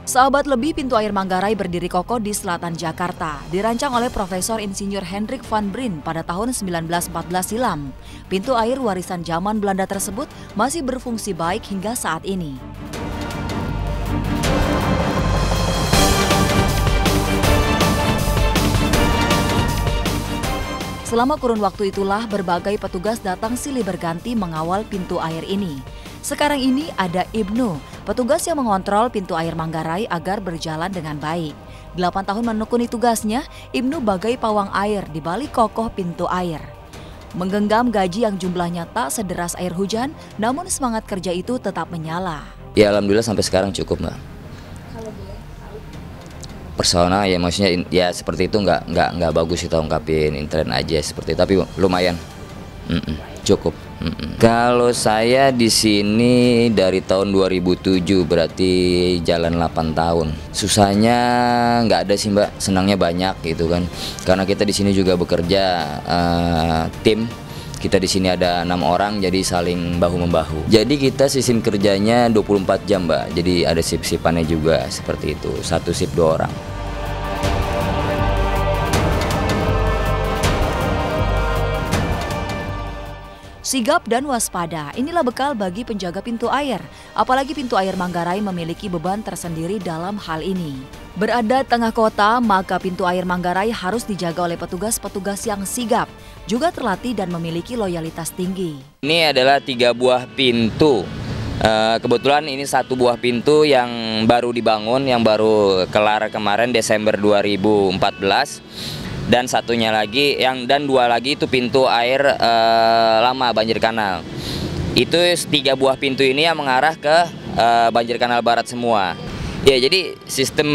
Seabad lebih pintu air Manggarai berdiri kokoh di selatan Jakarta, dirancang oleh Profesor Insinyur Hendrik van Brien pada tahun 1914 silam. Pintu air warisan zaman Belanda tersebut masih berfungsi baik hingga saat ini. Selama kurun waktu itulah berbagai petugas datang silih berganti mengawal pintu air ini. Sekarang ini ada Ibnu, petugas yang mengontrol pintu air Manggarai agar berjalan dengan baik. 8 tahun menekuni tugasnya, Ibnu bagai pawang air di balik kokoh pintu air. Menggenggam gaji yang jumlahnya tak sederas air hujan, namun semangat kerja itu tetap menyala. Ya alhamdulillah sampai sekarang cukup, Mbak. Personal ya maksudnya ya seperti itu nggak bagus kita ungkapin intern aja seperti itu, tapi lumayan cukup. Kalau saya di sini dari tahun 2007 berarti jalan 8 tahun. Susahnya nggak ada sih, Mbak, senangnya banyak gitu kan. Karena kita di sini juga bekerja tim. Kita di sini ada 6 orang, jadi saling bahu-membahu. Jadi kita sistem kerjanya 24 jam, Mbak. Jadi ada shift-shiftannya juga seperti itu. Satu shift 2 orang. Sigap dan waspada, inilah bekal bagi penjaga pintu air. Apalagi pintu air Manggarai memiliki beban tersendiri dalam hal ini. Berada tengah kota, maka pintu air Manggarai harus dijaga oleh petugas-petugas yang sigap, juga terlatih dan memiliki loyalitas tinggi. Ini adalah 3 buah pintu. Kebetulan ini 1 buah pintu yang baru dibangun, yang baru kelar kemarin Desember 2014. Dan satunya lagi dan 2 lagi itu pintu air lama banjir kanal. Itu 3 buah pintu ini yang mengarah ke banjir kanal barat semua. Ya, jadi sistem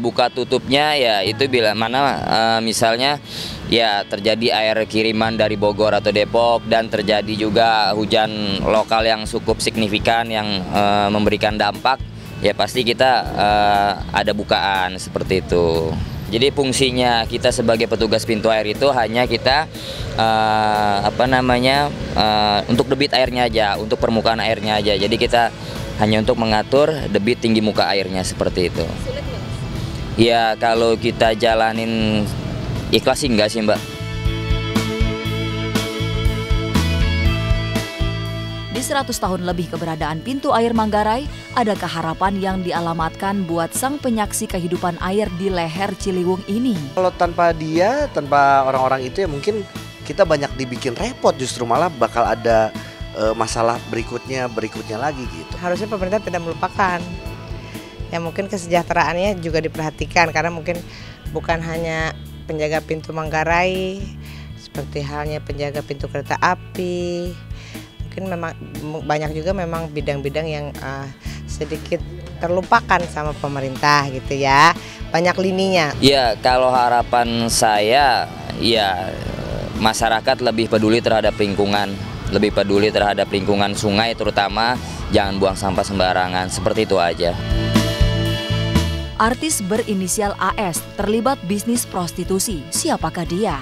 buka tutupnya ya itu bila mana misalnya ya terjadi air kiriman dari Bogor atau Depok dan terjadi juga hujan lokal yang cukup signifikan yang memberikan dampak, ya pasti kita ada bukaan seperti itu. Jadi fungsinya kita sebagai petugas pintu air itu hanya kita untuk debit airnya aja, untuk permukaan airnya aja. Jadi kita hanya untuk mengatur debit tinggi muka airnya seperti itu. Ya kalau kita jalanin ikhlas sih enggak sih, Mbak. Di 100 tahun lebih keberadaan pintu air Manggarai, adakah harapan yang dialamatkan buat sang penyaksi kehidupan air di leher Ciliwung ini? Kalau tanpa dia, tanpa orang-orang itu ya mungkin kita banyak dibikin repot, justru malah bakal ada masalah berikutnya lagi gitu. Harusnya pemerintah tidak melupakan. Ya mungkin kesejahteraannya juga diperhatikan karena mungkin bukan hanya penjaga pintu Manggarai, seperti halnya penjaga pintu kereta api. Mungkin memang banyak juga memang bidang-bidang yang sedikit terlupakan sama pemerintah gitu ya, banyak lininya. Ya kalau harapan saya ya masyarakat lebih peduli terhadap lingkungan, lebih peduli terhadap lingkungan sungai terutama, jangan buang sampah sembarangan, seperti itu aja. Artis berinisial AS terlibat bisnis prostitusi, siapakah dia?